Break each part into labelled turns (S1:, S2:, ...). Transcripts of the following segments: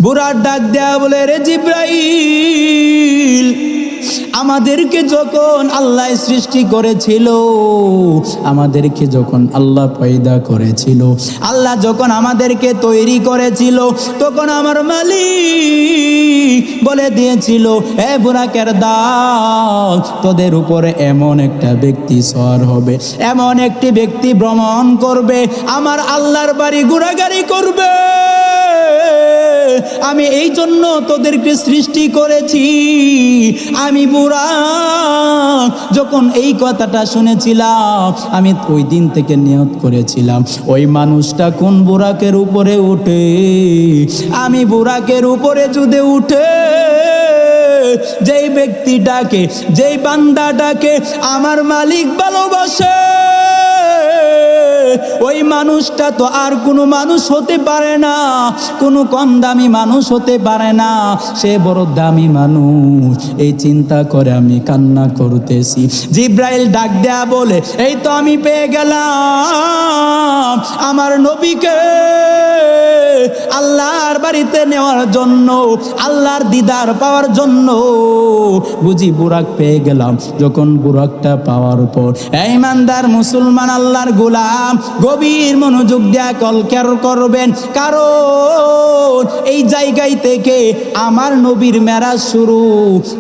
S1: বুড়ার ডাক দেয়া বলে, রে জিব্রাইল, আমাদেরকে যখন আল্লাহ সৃষ্টি করেছিল, আমাদেরকে যখন আল্লাহ পয়দা করেছিল, আল্লাহ যখন আমাদেরকে তৈরি করেছিল, তখন আমার মালিক বলে দিয়েছিল, এ বুরাকের দল, তোদের উপরে এমন একটা ব্যক্তি সওয়ার হবে, এমন একটি ব্যক্তি ভ্রমণ করবে, আমার আল্লাহর বাড়ি ঘোরাঘুরি করবে। আমি এই জন্য তোদেরকে সৃষ্টি করেছি। আমি বুরাক যখন এই কথাটা শুনেছিলাম, আমি ওই দিন থেকে নিয়ত করেছিলাম, ওই মানুষটা কোন বুরাকের উপরে উঠে, আমি বুরাকের উপরে যদি উঠে, যেই ব্যক্তিটাকে, যেই বান্দাটাকে আমার মালিক ভালোবাসে, ওই মানুষটা তো আর কোনো মানুষ হতে পারে না, কোনো কম দামি মানুষ হতে পারে না, সে বড় দামি মানুষ। এই চিন্তা করে আমি কান্না করতেছি। জিব্রাইল ডাক দেয়া বলে, এই তো আমি পেয়ে গেলাম আমার নবীকে আল্লাহর বাড়িতে নেওয়ার জন্য, আল্লাহর দিদার পাওয়ার জন্য বুঝি বুরাক পেয়ে গেলাম। যখন বুরাকটা পাওয়ার পর ইমানদার মুসলমান আল্লাহর গোলাম গভীর মনোযোগ দেয়া কলকের করবেন, কারণ এই জায়গায় থেকে আমার নবীর মেরাজ শুরু,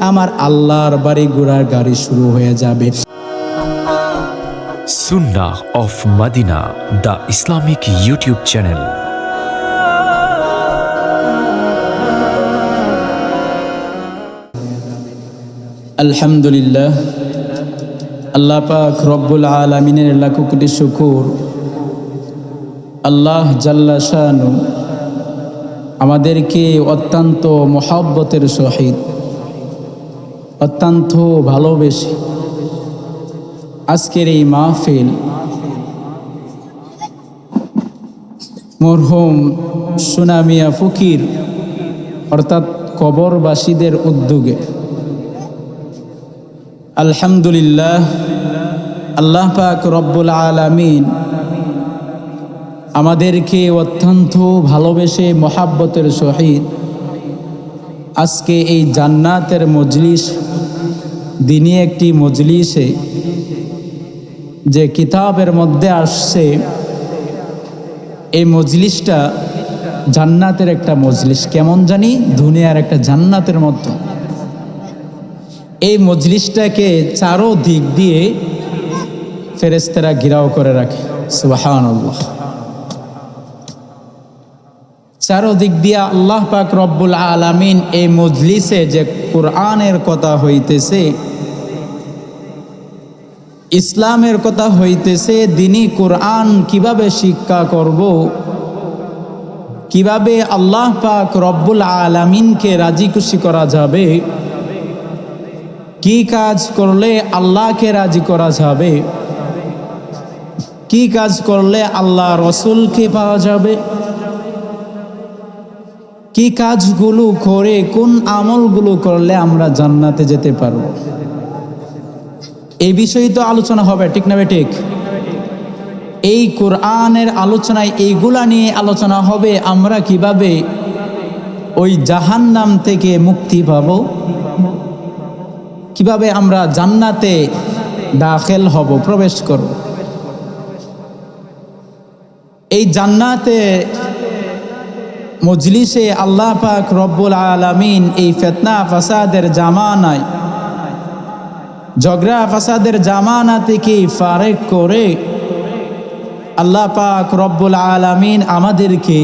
S1: আমার আল্লাহর বাড়ি ঘোরার গাড়ি শুরু হয়ে যাবে।
S2: Sunnah of Madina, the Islamic YouTube channel.
S1: আলহামদুলিল্লাহ, আল্লাহ পাক রব্বুল আলামিনের লাখ কোটি শুকর। আল্লাহ জাল্লা শানু আমাদেরকে অত্যন্ত মহব্বতের সহিত, অত্যন্ত ভালোবেসে আজকের এই মাহফিল মরহুম সুনামিয়া ফকির অর্থাৎ কবরবাসীদের উদ্যোগে, আলহামদুলিল্লাহ, আল্লাহ পাক রব্বুল আলামিন আমাদেরকে অত্যন্ত ভালোবেসে মহাব্বতের সহিত আজকে এই জান্নাতের মজলিস, দিনী একটি মজলিসে যে কিতাবের মধ্যে আসছে, এই মজলিসটা জান্নাতের একটা মজলিস। কেমন জানি দুনিয়ার একটা জান্নাতের মতো। এই মজলিসটাকে চারো দিক দিয়ে ফেরেশতারা ঘেরাও করে রাখে। সুবহানাল্লাহ। চারো দিক দিয়ে আল্লাহ পাক রব্বুল আলামিন এই মজলিসে যে কোরআনের কথা হইতেছে, ইসলামের কথা হইতেছে, দ্বীনি কোরআন কিভাবে শিক্ষা করব, কিভাবে আল্লাহ পাক রব্বুল আলামিনকে রাজি খুশি করা যাবে, কি কাজ করলে আল্লাহকে রাজি করা যাবে, কি কাজ করলে আল্লাহ রসুলকে পাওয়া যাবে, কি কাজগুলো করে, কোন আমলগুলো করলে আমরা জান্নাতে যেতে পারব, এই বিষয়ে তো আলোচনা হবে, ঠিক না ঠিক? এই কোরআনের আলোচনায় এইগুলা নিয়ে আলোচনা হবে, আমরা কিভাবে ওই জাহান্নাম থেকে মুক্তি পাব, কিভাবে আমরা জান্নাতে দাখিল হব, প্রবেশ করব। এই জান্নাতে মজলিসে আল্লাহ পাক রব্বুল আলামিন এই ফিতনা ফাসাদের জামানায়, ঝগড়া ফাসাদের জামানা থেকে ফারেক করে আল্লাহ পাক রব্বুল আলামিন আমাদেরকে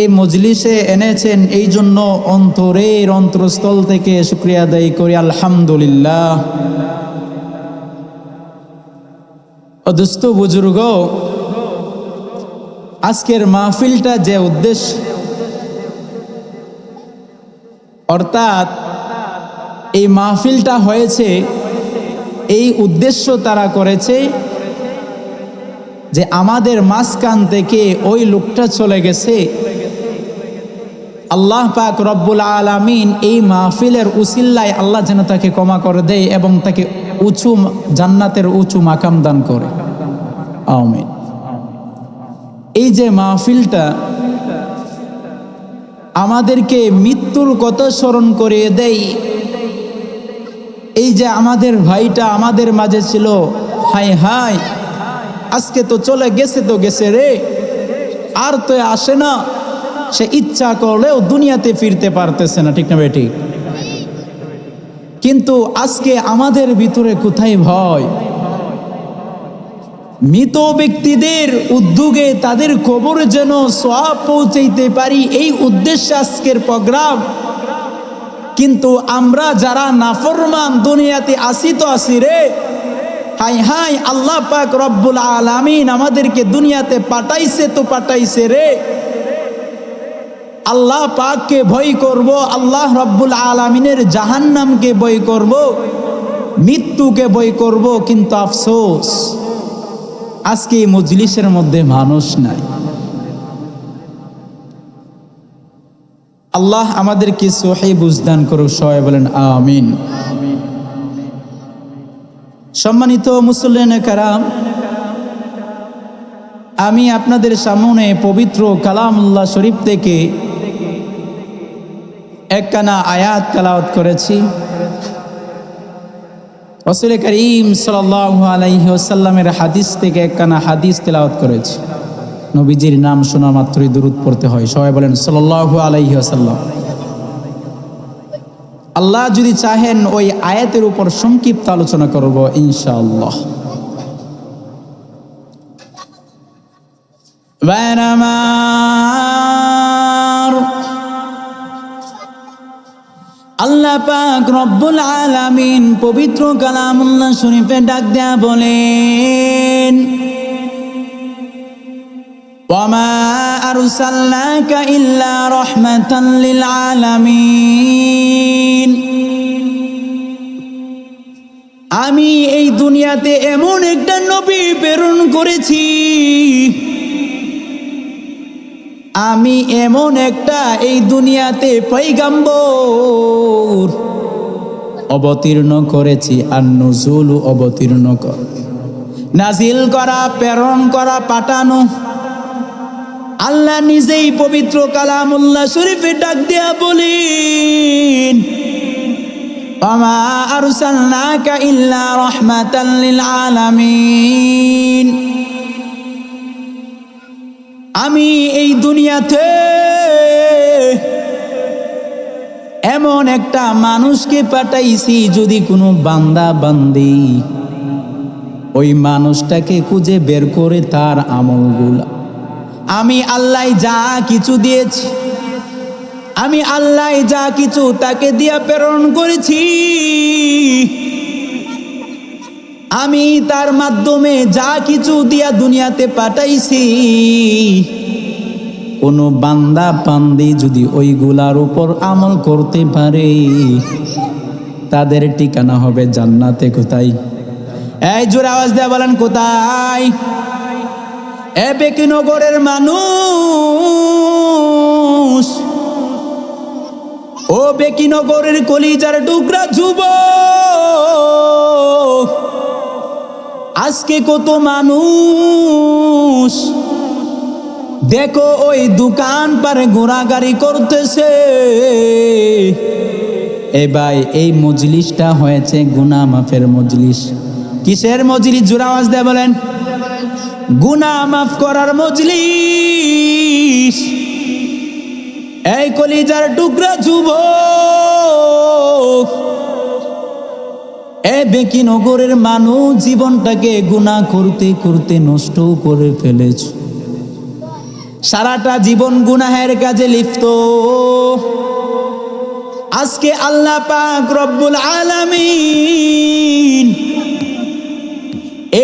S1: এই মজলিসে এনেছেন। এই জন্য অন্তরের অন্তরস্থল থেকে শুকরিয়া আদায় করি, আলহামদুলিল্লাহ। ও দোস্ত বুজুর্গ, আজকের মাহফিলটা যে উদ্দেশ্য, অর্থাৎ এই মাহফিলটা হয়েছে, এই উদ্দেশ্য তারা করেছে যে আমাদের মাঝখান থেকে ওই লোকটা চলে গেছে, আল্লাহ পাক রব্বুল আলামিন এই মাহফিলের উসিল্লায় আল্লাহ যেন তাকে ক্ষমা করে দেয় এবং তাকে উঁচু জান্নাতের উঁচু মাকাম দান করে। আমিন। এই যে মাহফিলটা, আমাদেরকে মৃত্যুর কথা স্মরণ করিয়ে দেয়। এই যে আমাদের ভাইটা আমাদের মাঝে ছিল, হাই হাই আজকে তো চলে গেছে, তো গেছে রে, আর তো আসে না, সে ইচ্ছা করলেও দুনিয়াতে ফিরতে পারতেছে না, ঠিক না বেঠিক? কিন্তু আজকে আমাদের ভিতরে কোথায় ভয়? মৃত ব্যক্তিদের উদ্যোগে তাদের কবরে যেন সওয়াব পৌঁছাইতে পারি, এই উদ্দেশ্যে আজকের প্রোগ্রাম। কিন্তু আমরা যারা নাফরমান দুনিয়াতে আসি তো আসি রে, হাই হাই আল্লাহ পাক রব্বুল আলামিন আমাদেরকে দুনিয়াতে পাঠাইছে তো পাঠাইছে রে, আল্লাহ পাককে ভয় করব, আল্লাহ রব্বুল আলামিনের জাহান্নামকে ভয় করব, মৃত্যুকে ভয় করব। কিন্তু আফসোস আজকে এই মজলিসের মধ্যে মানুষ নাই। আল্লাহ আমাদেরকে সহিহ বুঝদান করুক, সবাই বলেন আমিন। সম্মানিত মুসল্লিয়ানে কেরাম, আমি আপনাদের সামনে পবিত্র কালামুল্লাহ শরীফ থেকে একখানা আয়াত তেলাওয়াত করেছি। রাসূল করিম সাল্লাল্লাহু আলাইহি ওয়াসাল্লামের হাদিস থেকে একখানা হাদিস তেলাওয়াত করেছি। নবীজির নাম শোনা মাত্রই দুরূদ পড়তে হয়, সবাই বলেন সাল্লাল্লাহু আলাইহি ওয়াসাল্লাম। আল্লাহ যদি চাহেন ওই আয়াতের উপর সংক্ষিপ্ত আলোচনা করব ইনশাআল্লাহ। আল্লাহ পাক রব্বুল আলামিন পবিত্র কালামুল্লাহ শরীফে ডাক দেয়া বলেন, ওয়ামা আরসালনাকা ইল্লা রাহমাতাল লিল আলামিন। আমি এই দুনিয়াতে এমন একটা নবী প্রেরণ করেছি, আমি এমন একটা এই দুনিয়াতে পয়গম্বর অবতীর্ণ করেছি, আর নুজুল অবতীর্ণ কর, নাজিল করা, প্রেরণ করা, পাঠানো। আল্লাহ নিজেই পবিত্র কালামুল্লাহ শরীফে ডাক দেয়া বলেন, ওয়ামা আরসালনাকা ইল্লা রাহমাতাল লিল আলামিন। আমি এই দুনিয়াতে এমন একটা মানুষকে পাঠাইছি, যদি কোনো বান্দা বান্দি ওই মানুষটাকে খুঁজে বের করে তার আমলগুলা, আমি আল্লাহ যা কিছু দিয়েছি, আমি আল্লাহ যা কিছু তাকে দিয়া প্রেরণ করেছি, আমি তার মাধ্যমে যা কিছু দিয়া দুনিয়াতে পাঠাইছি, কোনো বান্দা বান্দি যদি ওইগুলার উপর আমল করতে পারে, তাদের ঠিকানা হবে জান্নাতে। কোথায়? এই জোরে আওয়াজ দেয়া বলেন কোথায়? এ বেকিনগরের মানুষ, ও বেকিনগরের কলিজার টুকরা যুবক, আজকে কত মানুষ দেখো ওই দোকান পারে ঘোরাগাড়ি করতেছে। এ ভাই, এই মজলিসটা হয়েছে গুনাহ মাফের মজলিস। কিসের মজলিস? জোরে আওয়াজ দেয়া বলেন। গুনাহ মাফ করার মজলিস। এই কলিজার টুকরা যুবক, এ বেকিনগরের মানুষ জীবনটাকে গুনাহ করতে করতে নষ্ট করে ফেলেছে, সারাটা জীবন গুনাহের কাজে লিপ্ত। আজকে আল্লাহ পাক রব্বুল আলামিন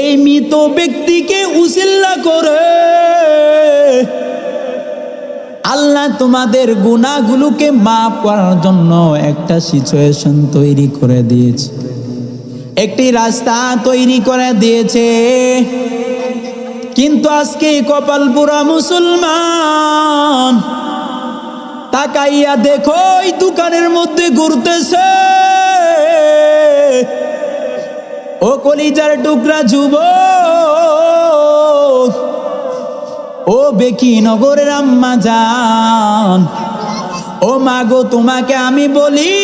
S1: এই মৃত ব্যক্তিকে উসিলা করে আল্লাহ তোমাদের গুনাহগুলোকে মাফ করার জন্য একটা সিচুয়েশন তৈরি করে দিয়েছে, একটি রাস্তা তৈরি করে দিয়েছে। কিন্তু আজকে কপালপুরা মুসলমান তাকাইয়া দেখো ওই দোকানের মধ্যে ঘুরতেছে। ও কলিজার টুকরা যুবক, ও বেকিনগরের আম্মা জান, ও মা গো তোমাকে আমি বলি,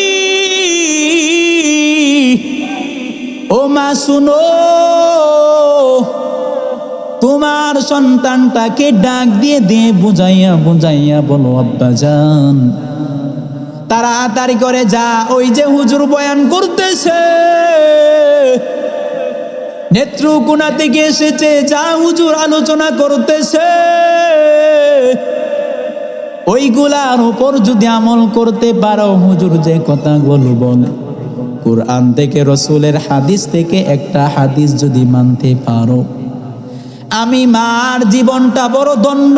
S1: ও মা শুনো, তোমার সন্তানটাকে ডাক দিয়ে দিয়ে বুঝাইয়া বুঝাইয়া বলো আব্বাজান তাড়াতাড়ি করে যা, ওই যে হুজুর বয়ান করতেছে নেত্রকোনা থেকে এসেছে, যা হুজুর আলোচনা করতেছে ওইগুলার উপর যদি আমল করতে পারো, হুজুর যে কথাগুলো বলে কুরআন থেকে রসুলের হাদিস থেকে একটা হাদিস যদি মানতে পারো, আমি মার জীবনটা বড় ধন্য।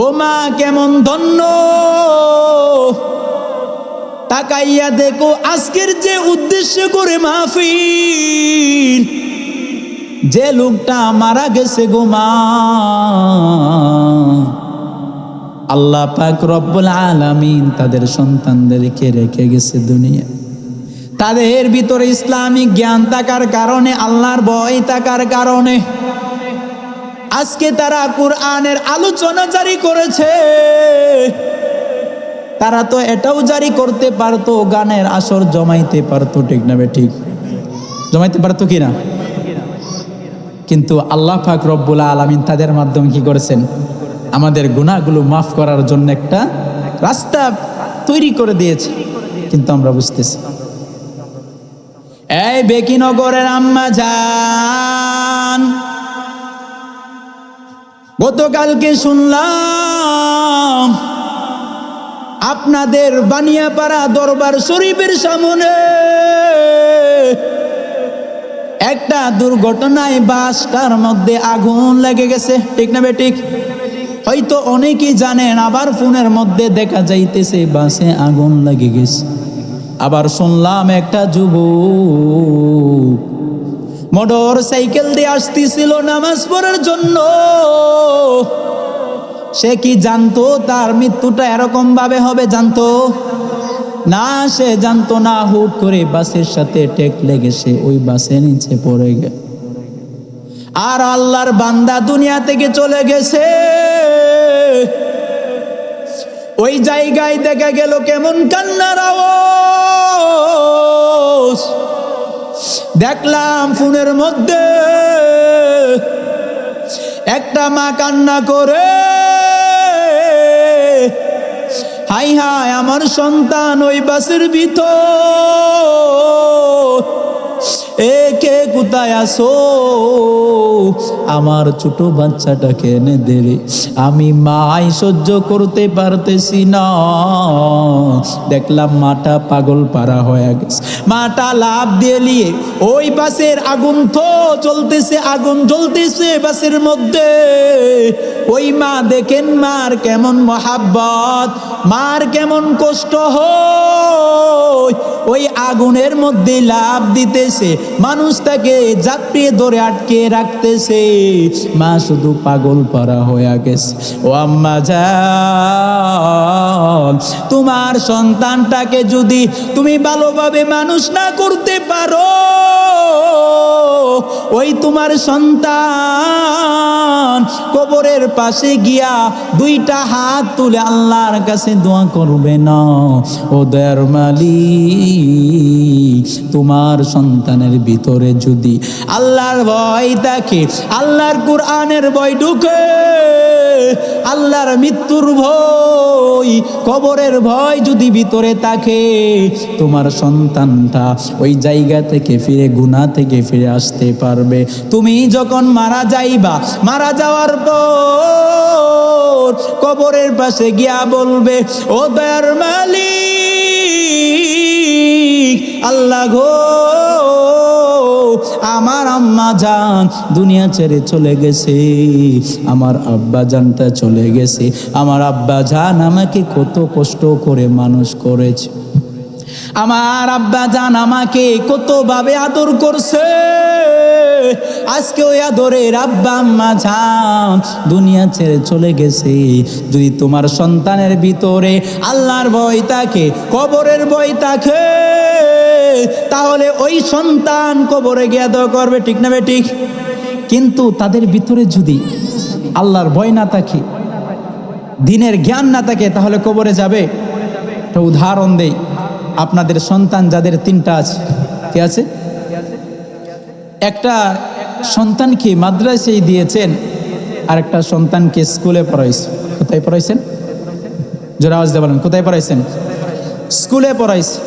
S1: ও মা কেমন ধন্য, তাকাইয়া দেখো আজকের যে উদ্দেশ্য করে মাহফিল, যে লোকটা মারা গেছে গো মা, আল্লাহ পাক রব্বুল আলামিন তাদের সন্তানদেরকে রেখে গেছে দুনিয়া। তাদের ভিতরে ইসলামিক জ্ঞান থাকার কারণে, আল্লাহর ভয় থাকার কারণে আজকে তারা কুরআনের আলোচনা জারি করেছে। তারা তো এটাও জারি করতে পারতো, গানের আসর জমাইতে পারতো, ঠিক না ঠিক জমাইতে পারতো কিনা, কিন্তু আল্লাহ পাক রব্বুল আলামিন তাদের মাধ্যমে কি করেছেন, আমাদের গুনাহগুলো মাফ করার জন্য একটা রাস্তা তৈরি করে দিয়েছে। কিন্তু আমরা বুঝতেছি, এই বেকিনগরের আম্মা জান, গতকালকে শুনলাম আপনাদের বানিয়াপাড়া দরবার শরীফের সামনে একটা দুর্ঘটনায় বাসটার মধ্যে আগুন লেগে গেছে, ঠিক না বেঠিক? হয়তো অনেকেই জানেন, আবার ফোনের মধ্যে দেখা যাইতেছে বাসে আগুন লেগে গেছে। আবার শুনলাম একটা যুবক মোটর সাইকেল দিয়ে আসতেছিল নামাজ পড়ার জন্য। সে কি জানতো তার মৃত্যুটা এরকম ভাবে হবে? জানতো না, সে জানতো না। হুট করে বাসের সাথে টেক লেগে সে ওই বাসের নিচে পড়ে গেল। আর আল্লাহর বান্দা দুনিয়া থেকে চলে গেছে। ওই জায়গায় দেখা গেল কেমন কান্নার আওয়াজ। দেখলাম ফোনের মধ্যে একটা মা কান্না করে, হাই হাই আমার সন্তান ওই বাসের ভিতর, এ কে কোথায় আসো, আমার ছোট বাচ্চাটাকে এনে দেবে, আমি মাই সহ্য করতে পারতেছি না। দেখলাম মাটা পাগল পারা হয়ে গেছে। মাটা লাফ দিয়ে নিয়ে ওই বাসের আগুন তো চলতেছে, আগুন জ্বলতেছে বাসের মধ্যে। ওই মা দেখেন মার কেমন মহাব্বত, মার কেমন কষ্ট হয়, ওই আগুনের মধ্যে লাফ দিতেছে, মানুষ তাকে জাপড়িয়ে ধরে আটকে রাখতেছে। মা শুধু পাগল পারা হয়ে গেছে। ও আম্মা জান, তোমার সন্তানটাকে যদি তুমি ভালোভাবে মানুষ না করতে পারো, ওই তোমার সন্তান কবরের পাশে গিয়া দুইটা হাত তুলে আল্লাহর কাছে দোয়া করবে না, ও দয়ার মালিক তোমার সন্তানের ভিতরে যদি আল্লাহর ভয় থাকে, আল্লাহর কুরআনের ভয় ঢুকে, আল্লাহর মৃত্যুর ভয়, কবরের ভয় যদি ভিতরে থাকে, তোমার সন্তানটা ওই জায়গা থেকে ফিরে, গুনাহ থেকে ফিরে আসতে পারবে। তুমি যখন মারা যাইবা, মারা যাওয়ার পর কবরের পাশে গিয়া বলবে, ও দয়ার মালিক আল্লাহ গো, আমার আম্মা জান দুনিয়া ছেড়ে চলে গেছে, আমার আব্বা জানটা চলে গেছে, আমার আব্বা জান আমাকে কত কষ্ট করে মানুষ করেছে, আমার আব্বা জান আমাকে কতভাবে আদর করছে, আজকে ওই আদরের আব্বা আম্মা জান দুনিয়া ছেড়ে চলে গেছে। যদি তোমার সন্তানের ভিতরে আল্লাহর ভয় থাকে, কবরের ভয় থাকে, তাহলে ওই সন্তান কবরে গিয়ে দোয়া করবে, ঠিক না ঠিক? কিন্তু তাদের ভিতরে যদি আল্লাহর ভয় না থাকে, দিনের জ্ঞান না থাকে তাহলে কবরে যাবে। একটা উদাহরণ দেই, আপনাদের সন্তান যাদের 3টা আছে, কে আছে? একটা সন্তানকে মাদ্রাসায় দিয়েছেন, আর একটা সন্তানকে স্কুলে পড়াইছে। কোথায় পড়াইছেন? জোরে আওয়াজ দিয়ে বলেন, কোথায় পড়াইছেন? স্কুলে পড়াইছে।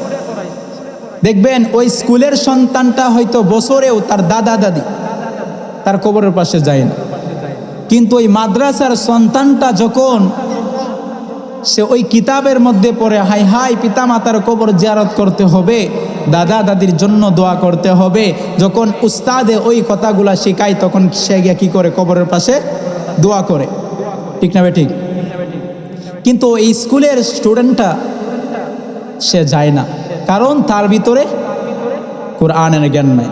S1: দেখবেন ওই স্কুলের সন্তানটা হয়তো বছরেও তার দাদা দাদি তার কবরের পাশে যায় না, কিন্তু ওই মাদ্রাসার সন্তানটা যখন সে ওই কিতাবের মধ্যে পড়ে হাই হাই পিতা মাতার কবর জিয়ারত করতে হবে, দাদা দাদির জন্য দোয়া করতে হবে, যখন উস্তাদে ওই কথাগুলা শেখায় তখন সে গিয়ে কি করে? কবরের পাশে দোয়া করে। ঠিক না ঠিক? কিন্তু এই স্কুলের স্টুডেন্টটা সে যায় না, কারণ তার ভিতরে কোরআনের জ্ঞান নাই।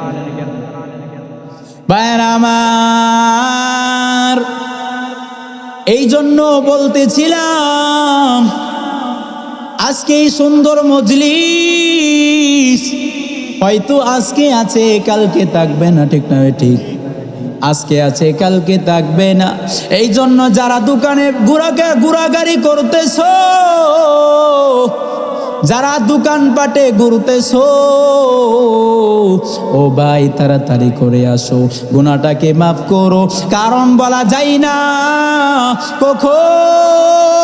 S1: ভাইরা আমার, এই জন্য বলতেছিলাম আজকে এই সুন্দর মজলিস হয়তো আজকে আছে কালকে থাকবে না। ঠিক না ঠিক? আজকে আছে কালকে থাকবে না। এই জন্য যারা দোকানে ঘোরাঘুরি করতেছো, যারা দোকানপাটে ঘুরতেছো, ও ভাই তাড়াতাড়ি করে আসো, গুনাহটাকে মাফ করো। কারণ বলা যায় না কখন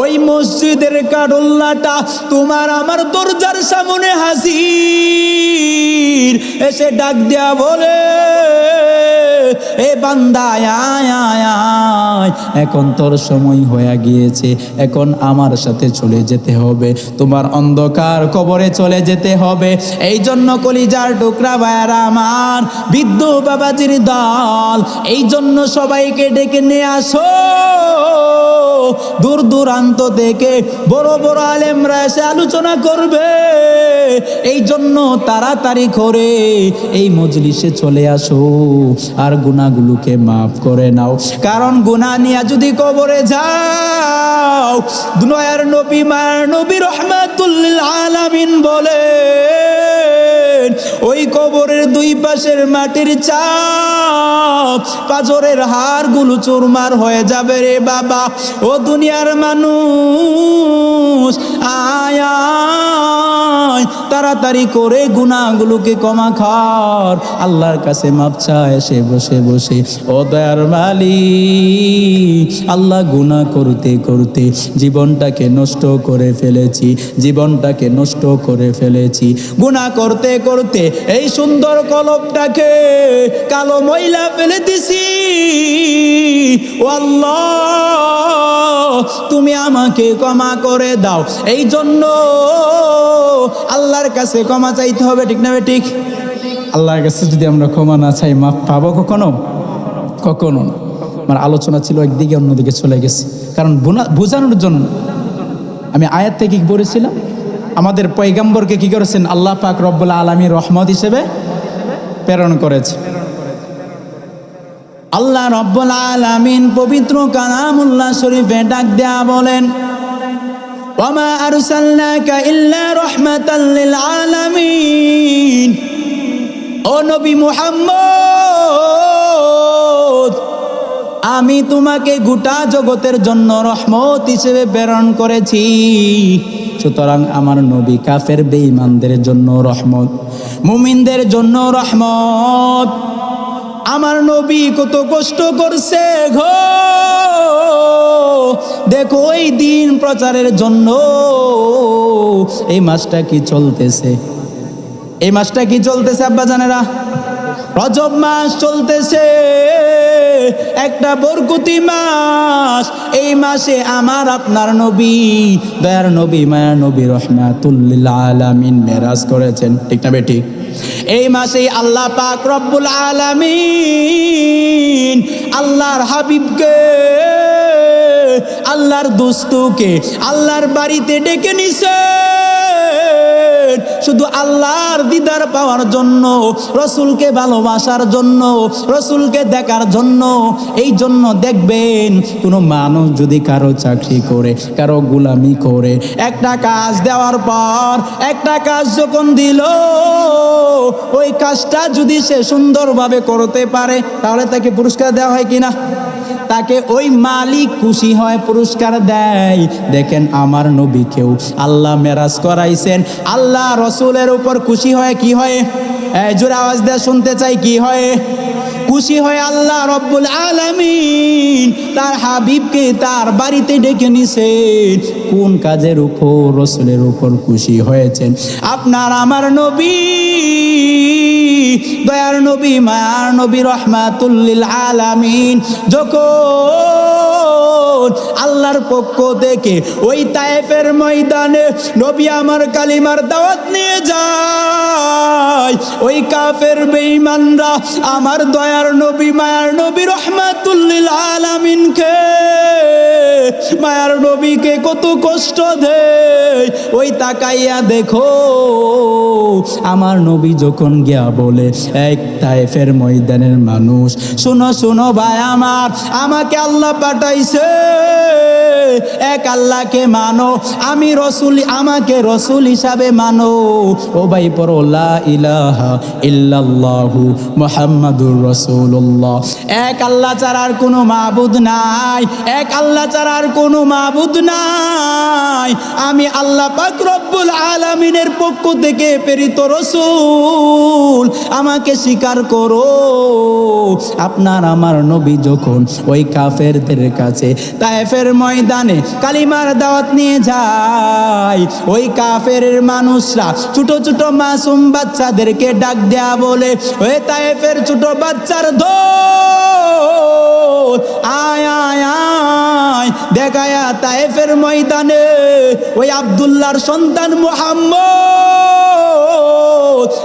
S1: ওই মসজিদের কাডুল্লাটা তোমার আমার দরজার সামনে হাজির, এসে ডাক দেয়া বলে, এ বান্দা আয় আয় আয়, এখন তোর সময় হয়ে গিয়েছে, এখন আমার সাথে চলে যেতে হবে, তোমার অন্ধকার কবরে চলে যেতে হবে। এই জন্য কলিজার টুকরা ভাইরা আমার, বৃদ্ধ বাবাজির দল, এই জন্য সবাইকে ডেকে নিয়ে আসো। দূর দূরান্ত থেকে বড় বড় আলেমরা এসে আলোচনা করবে, এই জন্য তাড়াতাড়ি করে এই মজলিসে চলে আসো আর গুনাহগুলোকে মাফ করে নাও। কারণ গুনাহ নিয়ে যদি কবরে যাও, দুনিয়ার নবী মায়ের নবী রহমাতুল লিল আলামিন বলে, ওই কবরের দুই পাশের মাটির চাপ, পাঁজরের হাড়গুলো চুরমার হয়ে যাবে রে বাবা। ও দুনিয়ার মানুষ, আয় আয়, তাড়াতাড়ি করে গুনাহগুলোকে ক্ষমা কর, আল্লাহর কাছে মাপ চায় এসে বসে বসে। ও দয়ার মালিক, আল্লাহ গুনাহ করতে করতে জীবনটাকে নষ্ট করে ফেলেছি, জীবনটাকে নষ্ট করে ফেলেছি। গুনাহ করতে করতে এই সুন্দর কলবটাকে কালো ময়লা ফেলে দিছি। ও আল্লাহ, তুমি আমাকে ক্ষমা করে দাও। এই জন্য আল্লাহর কাছে ক্ষমা চাইতে হবে। ঠিক না ঠিক? আল্লাহর কাছে যদি আমরা ক্ষমা না চাই, মাপ পাবো কখনো? কখনো না। আমার আলোচনা ছিল একদিকে, অন্যদিকে চলে গেছে। কারণ বোঝানোর জন্য আমি আয়াত থেকে কি বলেছিলাম, আমাদের পয়গম্বরকে কি করেছেন? আল্লাহ পাক রব্বুল আলামিন রহমত হিসেবে প্রেরণ করেছে। আল্লাহ রব্বুল আলামিন পবিত্র কালামুল্লাহ শরীফে ডাক দেয়া বলেন, ওয়ামা আরসালনাকা ইল্লা রাহমাতাল লিল আলামিন। ও নবী মুহাম্মদ, আমি তোমাকে গোটা জগতের জন্য রহমত হিসেবে প্রেরণ করেছি। সুতরাং আমার নবী কাফের বেঈমানদের জন্য রহমত, মুমিনদের জন্য রহমত। আমার নবী কত কষ্ট করছে গো, দেখো এই দিন প্রচারের জন্য এই মাসটা কি চলতেছে, এই মাসটা কি চলতেছে আব্বা জানেরা? রজব মাস চলতেছে, একটা বরকতি মাস। এই মাসে আমার আপনার নবী, দয়ার নবী মায়ার নবী রহমাতুল লিল আলামিন মেরাজ করেছেন। ঠিক না বেটি? এই মাসেই আল্লাহ পাক রব্বুল আলামিন আল্লাহর হাবিবকে, আল্লাহর দোস্তকে আল্লাহর বাড়িতে ডেকে নিছেন। শুধু আল্লাহর দিদার পাওয়ার জন্য, রসুলকে ভালোবাসার জন্য, রসুলকে দেখার জন্য। এই জন্য দেখবেন কোনো মানুষ যদি কারো চাকরি করে, কারো গোলামি করে, একটা কাজ দেওয়ার পর একটা কাজ যখন দিল, ওই কাজটা যদি সে সুন্দরভাবে করতে পারে তাহলে তাকে পুরস্কার দেওয়া হয় কিনা? তাকে ওই মালিক খুশি হয়, পুরস্কার দেয়। দেখেন আমার নবীকেও আল্লাহ মেরাজ করাইছেন, আল্লাহ রসুলের উপর খুশি হয়। কি হয়? জোরে আওয়াজ দিয়ে শুনতে চাই, কি হয়? খুশি হয়। আল্লাহ রব্বুল আলামিন তার হাবিবকে তার বাড়িতে ডেকে নিছেন। কোন কাজের উপর? রসুলের উপর খুশি হয়েছেন। আপনার আমার নবী, দয়ার নবী, মায়ার নবী, রহমাতুল লিল আলামিন যখন আল্লাহর পক্ষ থেকে ওই তায়েফের ময়দানে নবী আমার কালিমার দাওয়াত নিয়ে যায়, ওই কাফের বেঈমানরা আমার দয়ার নবী, মায়ার নবী, রহমাতুল লিল আলামিনকে, মায়ার নবীকে কত কষ্ট দেয়। ওই তাকাইয়া দেখো আমার নবী যখন গিয়া বলে, এক তায়েফের ময়দানের মানুষ, শোনো শোনো ভাই আমার, আমাকে আল্লাহ পাঠাইছে, এক আল্লাহকে মানো, আমি রসুল, আমাকে রসুল হিসাবে মানো। ও ভাই পড়ো লা ইলাহা ইল্লাল্লাহু মুহাম্মাদুর রাসূলুল্লাহ। এক আল্লাহ ছাড়া আর কোনো মাবুদ নাই, এক আল্লাহ ছাড়া আর কোনো মাবুদ নাই। আমি আল্লাহ পাক রব্বুল আলামিনের পক্ষ থেকে প্রেরিত রসূল, আমাকে স্বীকার করো। আপনার আমার নবী যখন ওই কাফেরদের কাছে তায়েফের ময়দানে কালিমার দাওয়াত নিয়ে যায়, ওই কাফের মানুষরা ছোট ছোট মাসুম বাচ্চাদেরকে ডাক দেয়া বলে, ওই তায়েফের ছোট বাচ্চার দল, আয় আয় আয়, দেখায়া তায়েফের ময়দানে ওই আব্দুল্লাহর সন্তান মুহাম্মদ,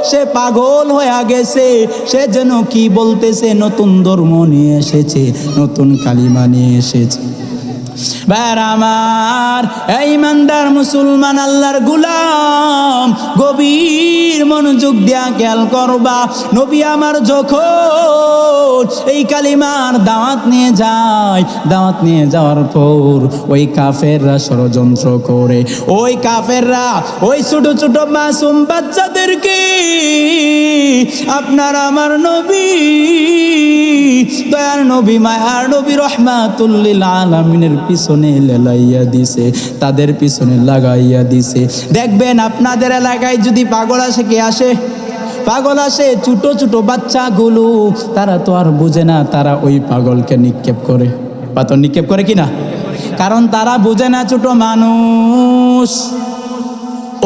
S1: সে পাগল হয়ে গেছে। সে যেন কি বলতেছে, নতুন ধর্ম নিয়ে এসেছে, নতুন কালিমা নিয়ে এসেছে। ভাইরা আমার, এই ইমানদার মুসলমান আল্লাহর গোলাম, গভীর মনোযোগ দিয়া খেয়াল করবা। নবী আমার যখন এই কালিমার দাওয়াত নিয়ে যায়, দাওয়াত নিয়ে যাওয়ার পর ওই কাফেররা ষড়যন্ত্র করে, ওই কাফেররা ওই ছোট ছোট মাসুম বাচ্চাদেরকে আপনার আমার নবী, দয়ার নবী, মায়ার নবী, রহমাতুল লিল আলামিনের পিছনে লেলাইয়া দিছে, তাদের পিছনে লাগাইয়া দিছে। দেখবেন আপনাদের এলাকায় যদি পাগল আসে, কে আসে? পাগল আসে, ছোট ছোট বাচ্চাগুলো, তারা তো আর বুঝে না, তারা ওই পাগলকে নিক্ষেপ করে, পাথর নিক্ষেপ করে কিনা? কারণ তারা বুঝে না ছোট মানুষ।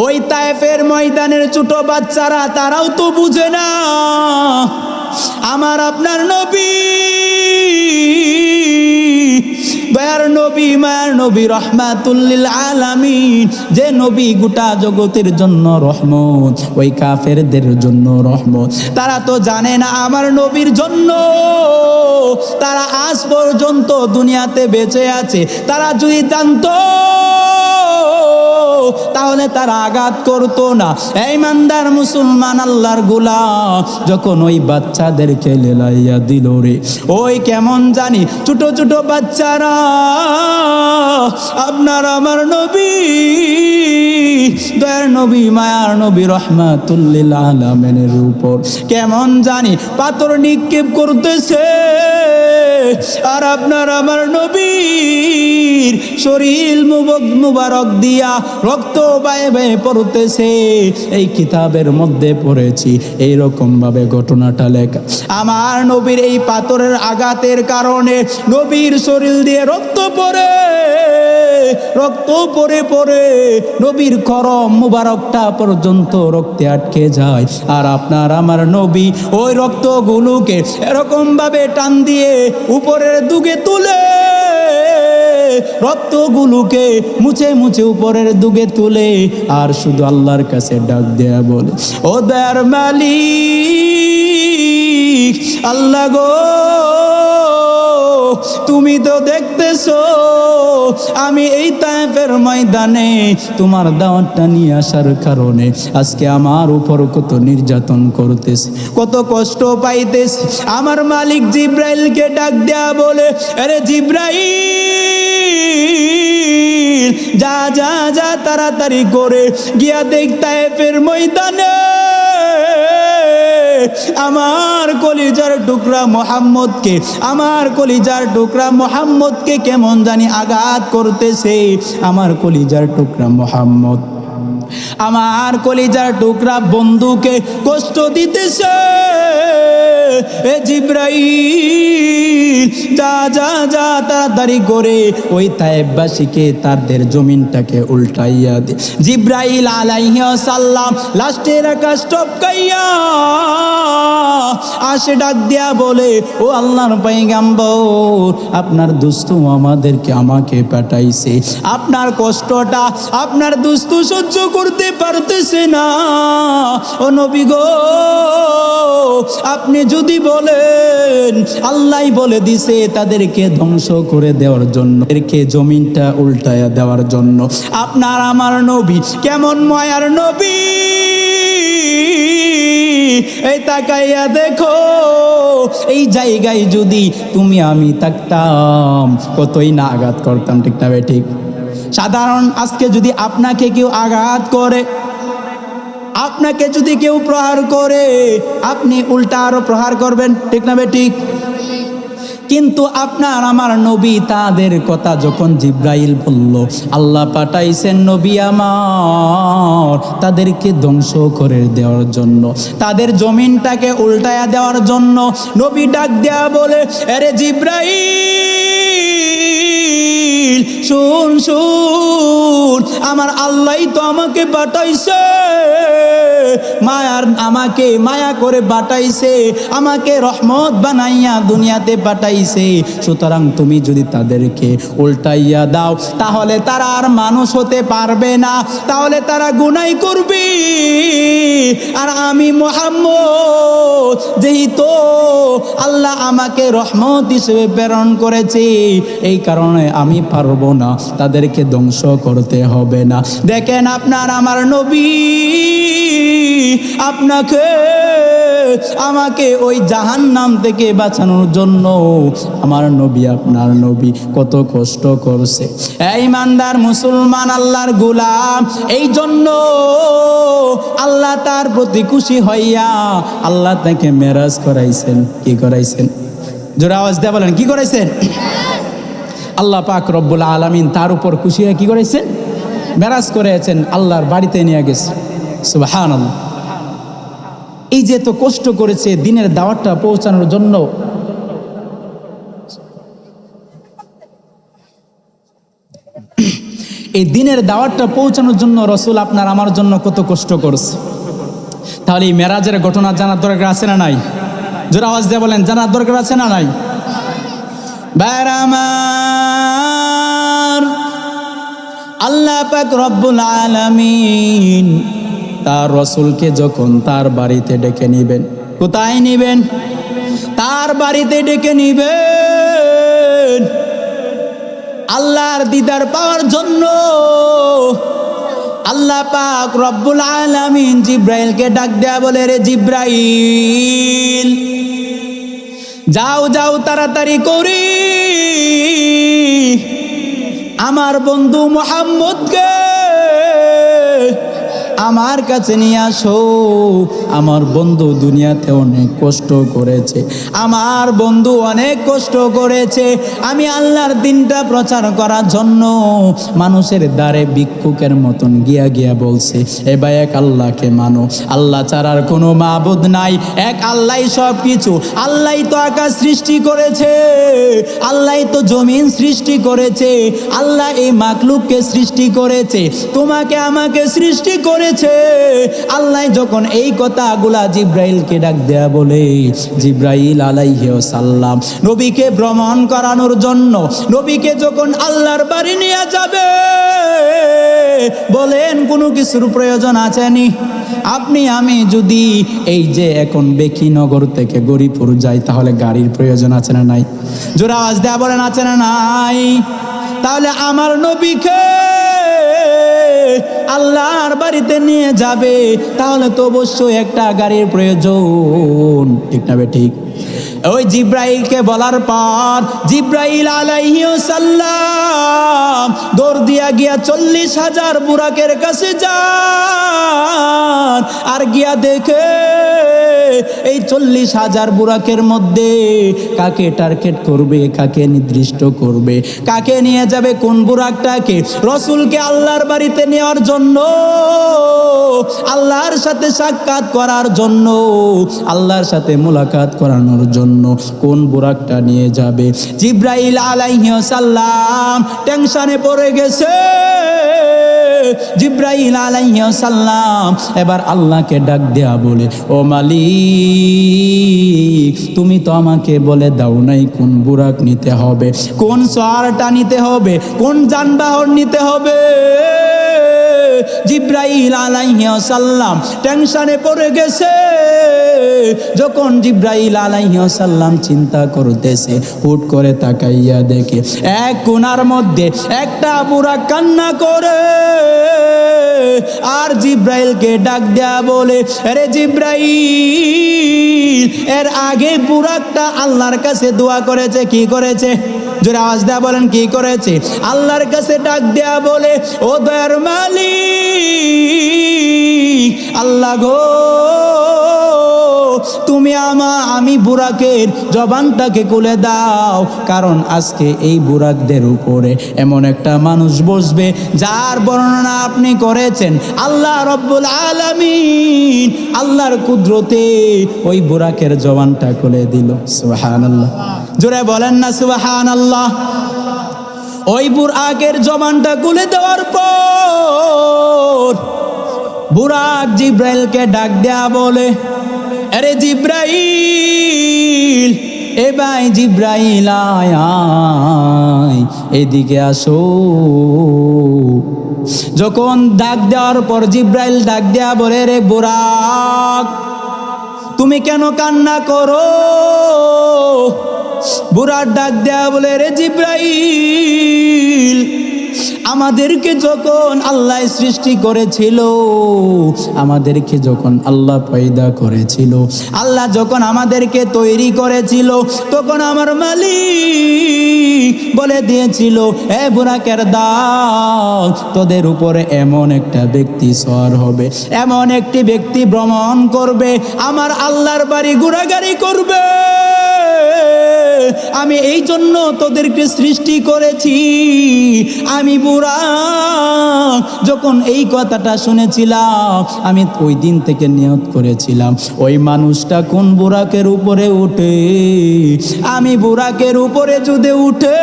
S1: ওই তায়েফের ময়দানের ছোট বাচ্চারা, তারাও তো বুঝে না। আমার আপনার নবী, দয়ার নবী, মায়ার নবী, রহমাতুল লিল আলামিন, যে নবী গোটা জগতের জন্য রহমত, ওই কাফেরদের জন্য রহমত। তারা তো জানে না আমার নবীর জন্য তারা আজ পর্যন্ত দুনিয়াতে বেঁচে আছে। তারা যদি জানতো তাহলে তারা আঘাত করতো না। এই ইমানদার মুসলমান আল্লাহর গোলাম যখন ওই বাচ্চাদেরকে লেলাইয়া দিল রে, ওই কেমন জানি ছোট ছোট বাচ্চারা আপনার আমার নবী, দয়ার নবী, মায়ার নবী, রহমাতুল লিল আলামিনের উপর কেমন জানি পাথর নিক্ষেপ করতেছে। আর আপনার আমার নবীর শরীর মুবারক দিয়া রক্ত বায়ে বায়ে পড়তেছে। এই কিতাবের মধ্যে পড়েছি এইরকম ভাবে ঘটনাটা লেখা। আমার নবীর এই পাথরের আঘাতের কারণে নবীর শরীর দিয়ে রক্ত পড়ে, রক্ত পড়ে পড়ে নবীর করম মুবারকটা পর্যন্ত রক্তে আটকে যায়। আর আপনার আমার নবী ওই রক্তগুলোকে এরকম ভাবে টান দিয়ে উপরের দিকে তুলে, রক্তগুলোকে মুছে মুছে উপরের দিকে তুলে আর শুধু আল্লাহর কাছে ডাক দেয়া বলে, ও দয়ার মালিক আল্লাহ গো, তুমি তো দেখতেছো আমি এই তায়েফের ময়দানে তোমার দাওয়াতটা নিয়ে আসার কারণে আজকে আমার উপর কত নির্যাতন করতেছে, কত কষ্ট পাইতেছে। আমার মালিক জিব্রাইলকে ডাক দেয়া বলে, আরে জিব্রাইল যা যা যা তাড়াতাড়ি করে গিয়া দেখ তায়েফের ময়দানে আমার কলিজার টুকরা মুহাম্মদকে, আমার কলিজার টুকরা মুহাম্মদকে কেমন জানি আঘাত করতেছে। আমার কলিজার টুকরা মুহাম্মদ, আমার কলিজার টুকরা বন্ধুকে কষ্ট দিতেছে। এ জিব্রাইল যা যা যা তাড়াতাড়ি করে ওই তায়েববাসীকে তাদের জমিনটাকে উল্টাইয়া দে। জিব্রাইল আলাইহিস সালাম লাস্টের আকাশ টপকাইয়া আসে, ডাক দিয়া বলে, ও আল্লাহর পয়গম্বর, আপনার দুস্তু আমাকে পাঠাইছে, আপনার কষ্টটা আপনার দুস্তু সহ্য করতে পারতেছে না। ও নবী গো, আপনি যদি বলেন, আল্লাহ বলে দিছে তাদেরকে ধ্বংস করে দেওয়ার জন্য, এদেরকে জমিনটা উল্টায়া দেওয়ার জন্য। আপনার আমার নবী কেমন মায়ার নবী, এই তাকাইয়া দেখো, এই জায়গায় যদি তুমি আমি থাকতাম কতই না আঘাত করতাম, ঠিক না ভাই? ঠিক। সাধারণ আজকে যদি আপনাকে কেউ আঘাত করে, আপনাকে যদি কেউ প্রহার করে, আপনি উল্টা আরো প্রহার করবেন, ঠিক না ভাই? ঠিক। কিন্তু আপনার আমার নবী, তাদের কথা যখন জিব্রাইল বলল, আল্লাহ পাঠাইছেন নবী আমার তাদেরকে ধ্বংস করে দেওয়ার জন্য, তাদের জমিনটাকে উল্টায়া দেওয়ার জন্য। নবী ডাক দেয়া বলে, আরে জিব্রাইল শুন শুন, আমার আল্লাহই তো আমাকে পাঠাইছে, আমাকে মায়া করে পাঠাইছে, আমাকে রহমত বানাইয়া দুনিয়াতে পাঠাইছে। সুতরাং তুমি যদি তাদেরকে উল্টাইয়া দাও তাহলে তারা আর মানুষ হতে পারবে না, তাহলে তারা গুনাহ করবে। আর আমি মুহাম্মদ যেহেতু আল্লাহ আমাকে রহমত হিসেবে প্রেরণ করেছে, এই কারণে আমি পারবো না, তাদেরকে ধ্বংস করতে হবে না। দেখেন আপনার আমার নবী আপনাকে আমাকে ওই জাহান্নাম থেকে বাঁচানোর জন্য আমার নবী, আপনার নবী কত কষ্ট করছে। এই ইমানদার মুসলমান আল্লাহর গোলাম, এই জন্য আল্লাহ তার প্রতি খুশি হইয়া আল্লাহ তাকে মেরাজ করাইছেন। কি করাইছেন? জোরে আওয়াজ দিয়ে বলেন, কি করাইছেন? আল্লাহ পাক রব্বুল আলামিন তার উপর খুশি হয়ে কি করেছেন? মেরাজ করেছেন, আল্লাহর বাড়িতে নিয়ে গেছে। সুবহানাল্লাহ। এই যে তো কষ্ট করেছে দিনের দাওয়াতটা পৌঁছানোর জন্য, এই দিনের দাওয়াতটা পৌঁছানোর জন্য রাসূল আপনার আমার জন্য কত কষ্ট করছে। তাহলে এই মেরাজের ঘটনা জানার দরকার আছে না নাই? জোরে আওয়াজ দিয়ে বলেন, জানার দরকার আছে না নাই? ভাইরা আমার, আল্লাহ পাক রব্বুল আলামিন তার রাসূলকে যখন তার বাড়িতে ডেকে নিবেন, কোথায় নিবেন? তার বাড়িতে ডেকে নিবেন আল্লাহর দিদার পাওয়ার জন্য। আল্লাহ পাক রব্বুল আলামিন জিব্রাইলকে ডাক দেয়া বলে, রে জিব্রাইল যাও যাও তাড়াতাড়ি করি আমার বন্ধু মুহাম্মদকে আমার কাছে নিয়ে আসো। আমার বন্ধু দুনিয়াতে অনেক কষ্ট করেছে, আমার বন্ধু অনেক কষ্ট করেছে। আমি আল্লাহর দিনটা প্রচার করার জন্য মানুষের দ্বারে ভিক্ষুকের মতন গিয়া গিয়া বলছে, এ ভাই এক আল্লাহকে মানো, আল্লাহ ছাড়ার কোনো মাবুদ নাই, এক আল্লাহই সব কিছু। আল্লাহই তো আকাশ সৃষ্টি করেছে, আল্লাহই তো জমিন সৃষ্টি করেছে, আল্লাহ এই মাখলুককে সৃষ্টি করেছে, তোমাকে আমাকে সৃষ্টি করেছে। এসেছে। আল্লাহ যখন এই কথাগুলা জিব্রাইলকে ডাক দেয়া বলে, জিব্রাইল আলাইহিস সালাম নবীকে ভ্রমণ করানোর জন্য নবীকে যখন আল্লাহর বাড়ি নিয়ে যাবে, বলেন কোনো কিছুর প্রয়োজন আছেনি? আপনি আমি যদি এই যে এখন বেকিনগর থেকে গরিপুর যাই, তাহলে গাড়ির প্রয়োজন আছে না নাই? জোরে আওয়াজ দেয়া বলেন, আছে না নাই? তাহলে আমার নবীকে আল্লাহর বাড়িতে নিয়ে যাবে, তাহলে তো অবশ্যই একটা গাড়ির প্রয়োজন, ঠিক না ঠিক? ওই জিব্রাইলকে বলার পর জিব্রাইল আলাইহিস সালাম দৌড় দিয়া গিয়া 40,000 বুরাকের কাছে যান, আর গিয়া দেখে এই 40,000 বুরাকের মধ্যে কাকে টার্গেট করবে, কাকে নির্দিষ্ট করবে, কাকে নিয়ে যাবে, কোন বুরাকটাকে রসুলকে আল্লাহর বাড়িতে নেওয়ার জন্য, আল্লাহর সাথে সাক্ষাৎ করার জন্য, আল্লাহর সাথে মুলাকাত করানোর জন্য কোন বুরাকটা নিয়ে যাবে। জিব্রাইল আলাইহিস সালাম টেনশনে পড়ে গেছে। জিব্রাইল আলাইহিস সালাম এবার আল্লাহকে ডাক দেয়া বলে, ও মালিক, তুমি তো আমাকে বলে দাও নাই কোন বুরাক নিতে হবে, কোন সওয়ারটা নিতে হবে, কোন যানবাহন নিতে হবে। জিব্রাইল আলাইহিস সালাম টেনশনে পড়ে গেছে। যখন জিব্রাইল আলাইহিস সালাম চিন্তা করতেছে, হুট করে তাকাইয়া দেখে এক কোণার মধ্যে একটা বুড়া কান্না করে, আর জিব্রাইলকে ডাক দেয়া বলে, আরে জিব্রাইল, এর আগে বুড়াকটা আল্লাহর কাছে দোয়া করেছে। কি করেছে? জোরে আওয়াজ দেয়া বলেন, কি করেছে? আল্লাহর কাছে ডাক দেয়া বলে, ও দয়ার মালিক, আল্লাহ গো, তুমি আমি বুরাকের জবানটাকে খুলে দাও, কারণ আজকে এই বুরাকদের উপরে এমন একটা মানুষ বসবে যার বর্ণনা আপনি করেছেন। আল্লাহ রব্বুল আলামিন আল্লাহর কুদরতে ওই বুরাকের জবানটা খুলে দিল। সুবহানাল্লাহ, জোরে বলেন না সুবহানাল্লাহ। ওই বুরাকের জবানটা খুলে দেওয়ার পর বুরাক জিব্রাইলকে ডাক দেয়া বলে, আরে জিব্রাইল, এ ভাই জিব্রাইল, আয় এদিকে আসো। যখন ডাক দেওয়ার পর জিব্রাইল ডাক দেয়া বলে, রে বুরাক, তুমি কেন কান্না করো? বুরাক ডাক দেয়া বলে, রে জিব্রাইল, আমাদেরকে যখন আল্লাহ সৃষ্টি করেছিল, আমাদেরকে যখন আল্লাহ পয়দা করেছিল, আল্লাহ যখন আমাদেরকে তৈরি করেছিল, তখন আমার মালিক বলে দিয়েছিল, এ বুরাকের দল, তোদের উপরে এমন একটা ব্যক্তি সওয়ার হবে, এমন একটি ব্যক্তি ভ্রমণ করবে, আমার আল্লাহর বাড়ি ঘোরাঘুরি করবে। আমি এই জন্য তোদেরকে সৃষ্টি করেছি। আমি বুরাক যখন এই কথাটা শুনেছিলাম, আমি ওই দিন থেকে নিয়ত করেছিলাম, ওই মানুষটা কোন বুরাকের উপরে উঠে, আমি বুরাকের উপরে যদি উঠে,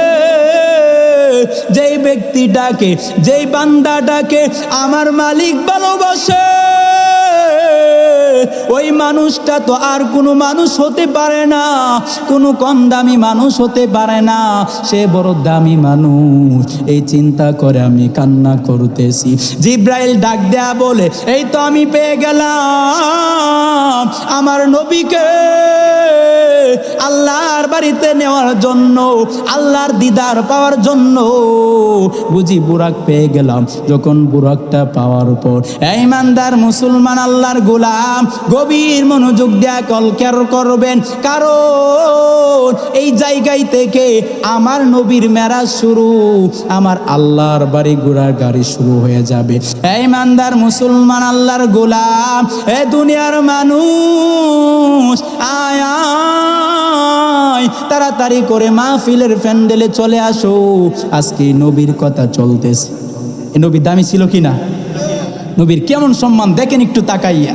S1: যেই ব্যক্তিটাকে, যেই বান্দাটাকে আমার মালিক ভালোবাসে, ওই মানুষটা তো আর কোনো মানুষ হতে পারে না, কোনো কম দামি মানুষ হতে পারে না, সে বড় দামি মানুষ। এই চিন্তা করে আমি কান্না করতেছি। জিব্রাইল ডাক দেয়া বলে, এই তো আমি পেয়ে গেলাম আমার নবীকে আল্লাহর বাড়িতে নেওয়ার জন্য, আল্লাহর দিদার পাওয়ার জন্য বুঝি বুরাক পেয়ে গেলাম। যখন বুরাকটা পাওয়ার পর ইমানদার মুসলমান আল্লাহর গোলাম গভীর মনোযোগ দেয়া কলকের করবেন, কারণ এই জায়গায় থেকে আমার নবীর মেরাজ শুরু, আমার আল্লাহর বাড়ি ঘোরার গাড়ি শুরু হয়ে যাবে। ইমানদার মুসলমান আল্লাহর গোলাম, এ দুনিয়ার মানুষ, আয় তাড়াতাড়ি করে মাহফিলের প্যান্ডেলে চলে আসো, আজকে নবীর কথা চলতেছে। এই নবী দামি ছিল কিনা? নবীর কেমন সম্মান দেখেন একটু তাকাইয়া,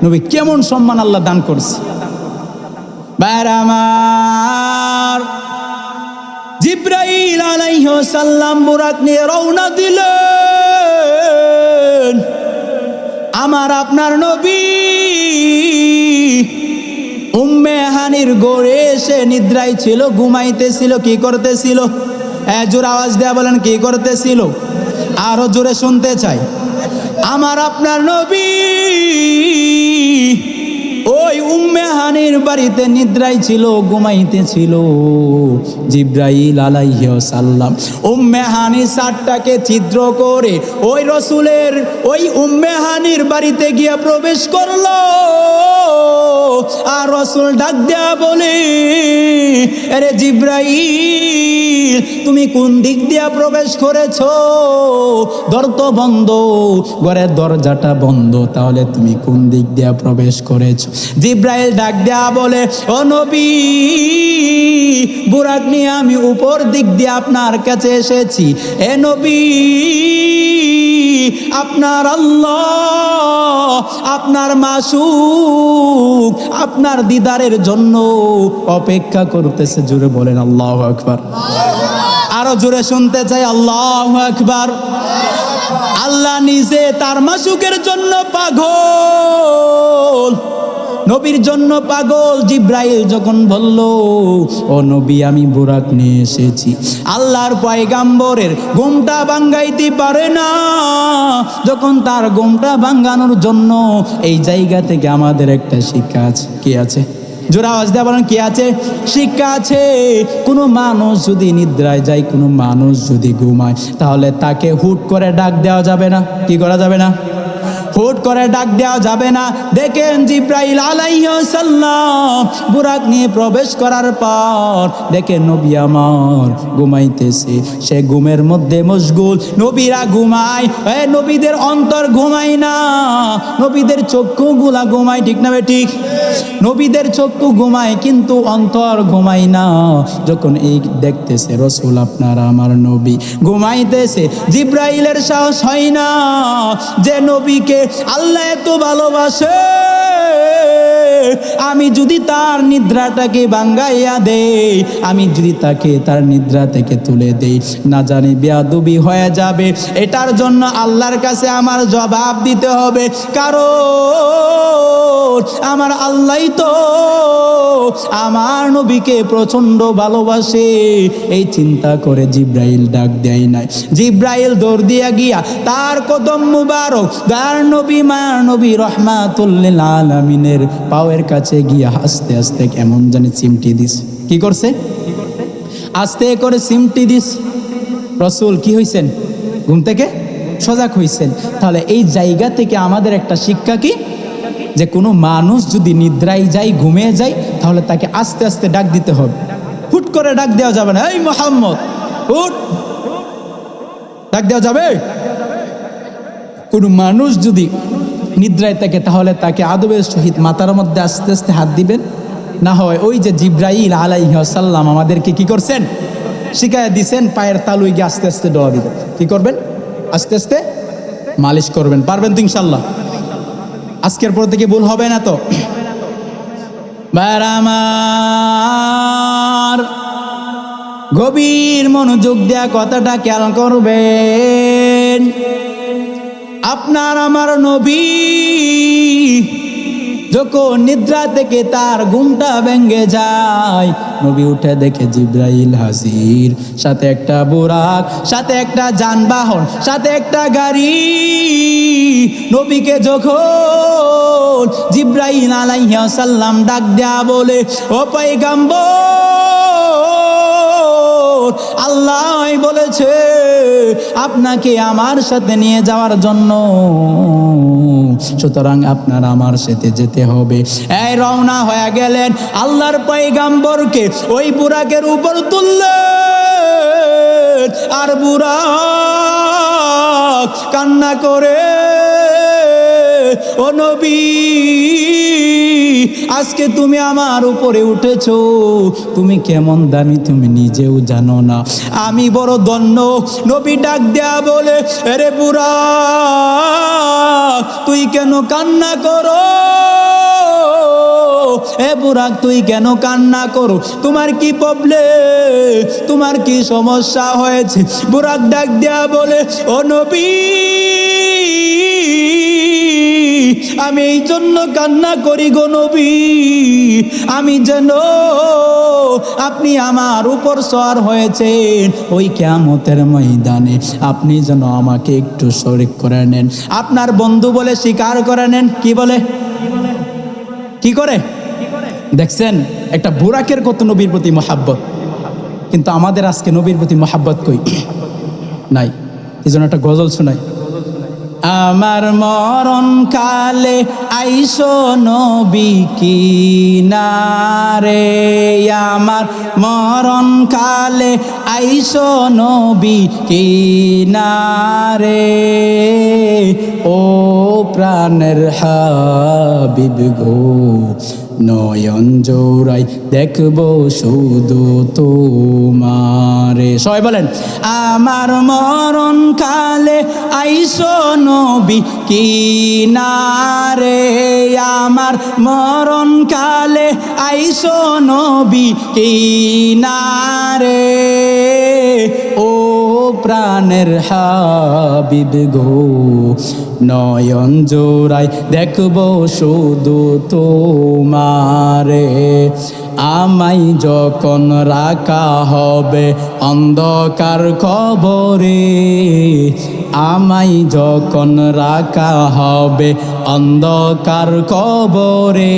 S1: নবী কেমন সম্মান আল্লাহ দান করছে। ভাইরা আমার, জিব্রাইল আলাইহিস সালাম বুরাক নিয়ে রওনা দিলেন। আমার আপনার নবী উম্মে হানির গড়ে এসে নিদ্রায় ছিল, ঘুমাইতেছিল। কি করতেছিল? জোর আওয়াজ দেয়া বলেন, কি করতেছিল? আরো জোরে শুনতে চাই। আমার আপনার নবী ওই উম্মে হানির বাড়িতে নিদ্রায় ছিল, ঘুমাইতেছিল। জিব্রাইল আলাইহিস সালাম উম্মে হানি সাতটাকে ছিদ্র করে ওই রসুলের ওই উম্মে হানির বাড়িতে গিয়ে প্রবেশ করলো। আর রসুল ডাক দেয়া বলে, আরে জিব্রাইল, তুমি কোন দিক দিয়া প্রবেশ করেছো? দর তো বন্ধ, ঘরের দরজাটা বন্ধ, তাহলে তুমি কোন দিক দিয়া প্রবেশ করেছো? জিব্রাইল ডাক দেয়া বলে, ও নবী, বুরাক নিয়ে আমি উপর দিক দিয়ে আপনার কাছে এসেছি। এ নবী, আপনার আল্লাহ, আপনার মাসুক আপনার দিদারের জন্য অপেক্ষা করতেছে। জোরে বলেন আল্লাহু আকবার। আরো জোরে শুনতে চাই, আল্লাহু আকবার। আল্লাহ নিজে তার মাসুকের জন্য পাগল, নবীর জন্য পাগল। জিব্রাইল যখন বলল, ও নবী, আমি বুরাক নিয়ে এসেছি, আল্লাহর পয়গাম্বরের ঘুমটা ভাঙ্গাইতে পারে না। যখন তার ঘুমটা ভাঙ্গানোর জন্য এই জায়গা থেকে আমাদের একটা শিক্ষা আছে। কি আছে? জোরে আওয়াজ দেয়া বলেন, কি আছে? শিক্ষা আছে। কোনো মানুষ যদি নিদ্রায় যায়, কোনো মানুষ যদি ঘুমায়, তাহলে তাকে হুট করে ডাক দেওয়া যাবে না। কি করা যাবে না? হুট করে ডাক দেওয়া যাবে না। দেখেন জিব্রাইল আলাইহিস সালাম বুরাক নিয়ে প্রবেশ করার পর দেখেন নবী আমার ঘুমাইতেছে, সে ঘুমের মধ্যে মশগুল। নবীরা ঘুমায়, নবীদের অন্তর ঘুমায় না, নবীদের চক্ষুগুলা ঘুমায়। ঠিক না ঠিক? নবীদের চক্ষু ঘুমায় কিন্তু অন্তর ঘুমায় না। যখন এই দেখতেছে রসুল আপনার আমার নবী ঘুমাইতেছে, জিব্রাইলের সাহস হয় না যে নবীকে আল্লাহ এত ভালোবাসে, আমি যদি তার নিদ্রাটাকে ভাঙ্গাইয়া দেই, আমি যদি তাকে তার নিদ্রা থেকে তুলে দেই, না জানি বেয়াদবি হয়ে যাবে। এটার জন্য আল্লাহর কাছে আমার জবাব দিতে হবে, কারণ আমার আল্লাহ তো আমার নবীকে প্রচন্ড ভালোবাসে। এই চিন্তা করে জিব্রাইল ডাক দেয় নাই। জিব্রাইল দৌড় দিয়া গিয়া তার কদম মুবারক, তার নবী মার নবী রহমাতুল লিল আলামিনের পায়ের কাছে গিয়া আস্তে আস্তে কেমন জানি চিমটি দিস। কি করছে? আস্তে করে চিমটি দিস। রসুল কি হইছেন? ঘুম থেকে সজাগ হইছেন। তাহলে এই জায়গা থেকে আমাদের একটা শিক্ষা কি, যে কোনো মানুষ যদি নিদ্রায় যায়, ঘুমিয়ে যায়, তাহলে তাকে আস্তে আস্তে ডাক দিতে হবে। হুট করে ডাক দেওয়া যাবে না। এই মোহাম্মদ, হুট, ডাক দেওয়া যাবে? কোনো মানুষ যদি নিদ্রায় থাকে, তাহলে তাকে আদবের সহিত মাথার মধ্যে আস্তে আস্তে হাত দিবেন। না হয় ওই যে জিব্রাইল আলাইহিস সালাম আমাদেরকে কি করছেন? শিখায় দিছেন, পায়ের তালুয় গিয়ে আস্তে আস্তে ডোয়া দিবেন। কি করবেন? আস্তে আস্তে মালিশ করবেন। পারবেন তো ইনশাল্লাহ? আজকের পর থেকে ভুল হবে না তো? আমার গভীর মনোযোগ দেয়া কথাটা খেয়াল করবেন। আপনার আমার নবী যখন নিদ্রা থেকে তার ঘুমটা ভেঙে যায়, নবী উঠে দেখে জিব্রাইল হাজির, সাথে একটা বুরাক, সাথে একটা যানবাহন, সাথে একটা গাড়ি। নবীকে যখন জিব্রাইল আলাইহিস সালাম ডাক দেয়া বলে, ও পয়গম্বর, আল্লাহ বলেছে আপনাকে আমার সাথে নিয়ে যাওয়ার জন্য, সুতরাং আপনার আমার সাথে যেতে হবে। এই রওনা হয়ে গেলেন। আল্লাহর পয়গম্বরকে ওই বুরাকের উপর তুললেন, আর বুরাক কান্না করে, ও নবী, আজকে তুমি আমার উপরে উঠেছো, তুমি কেমন দামি তুমি নিজেও জানো না, আমি বড় ধন্য। নবী ডাক দেয়া বলে, আরে বুরাক, তুই কেন কান্না করো? এ বুরাক, তুই কেন কান্না করো? তোমার কি প্রবলেম? তোমার কি সমস্যা হয়েছে? বুরাক ডাক দেয়া বলে, ও নবী, আমি এই জন্য কান্না করি গো নবী, আমি যেন আপনি আমার উপর সওয়ার হয়েছেন ওই কিয়ামতের ময়দানে আপনি যেন আমাকে একটু শরীক করে নেন, আপনার বন্ধু বলে স্বীকার করে নেন। কি বলে? কি করে? দেখছেন একটা বুরাকের কত নবীর প্রতি মহাব্বত, কিন্তু আমাদের আজকে নবীর প্রতি মহাব্বত কই? নাই। এই জন্য একটা গজল শোনাই। আমার মরণ কালে আইসো নবী কিনারে, আমার মরণ কালে আইসো নবী কিনারে, ও প্রাণের হাবিব গো নয়ন জোড়াই দেখবো শুধু তোমারে। সবাই বলেন আমার মরণ কালে আইসো নবী কিনারে, আমার মরণ কালে আইসো নবী কিনারে, ও প্রাণের হাবিব গো নয়ন জোড়াই দেখবো শুধু তোমারে। আমায় যখন রাখা হবে অন্ধকার কবরে, আমায় যখন রাখা হবে অন্ধকার কবরে,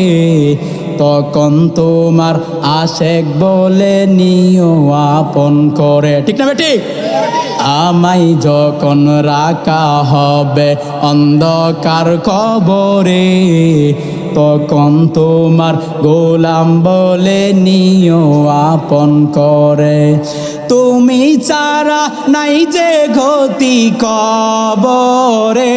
S1: তখন তোমার আশেক বলে নিও আপন করে। ঠিক না বেটি? আমায় যখন রাখা হবে অন্ধকার কবরে, তখন তোমার গোলাম বলে নিও আপন করে। তুমি ছাড়া নাই যে গতি কবরে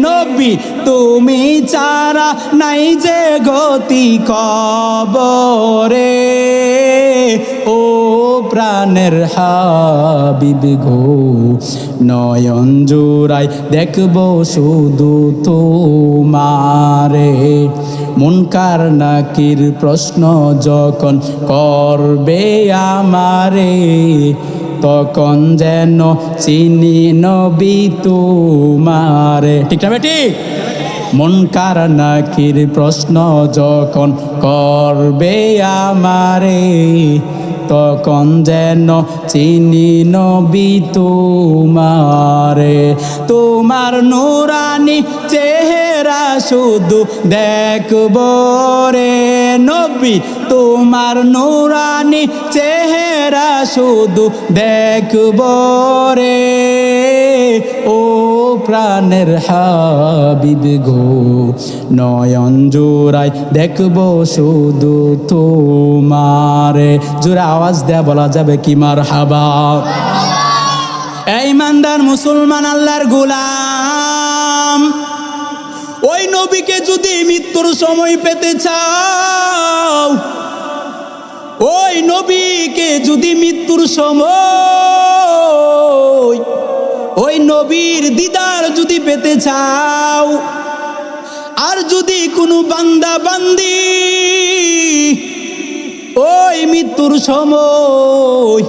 S1: নবী, তুমি ছাড়া নাই যে গতি কবরে, ও প্রাণের হাবিব গো নয়ন জোড়াই দেখবো শুধু তোমারে। মুনকার নাকির প্রশ্ন যখন করবে আমারে, তখন যেন চিনি নবী তোমারে। ঠিক না বেটি? মুনকার নাকির প্রশ্ন যখন করবে আমারে, তখন যেন চিনি নবী তোমারে। তোমার নুরানি চেহারা শুধু দেখবো রে নবী, তোমার নুরানি চেহারা শুধু দেখবো রে, ও প্রাণের হাবিব গো নয়ন জোড়াই দেখবো শুধু তোমারে। জোরে আওয়াজ দেয়া বলা যাবে কি মারহাবা? এই ইমানদার মুসলমান আল্লাহর গোলাম, ওই নবীকে যদি মৃত্যুর সময় পেতে চাও, ওই নবীকে যদি মৃত্যুর সময় ওই নবীর দিদার যদি পেতে চাও, আর যদি কোনো বান্দা বান্দি ওই মৃত্যুর সময়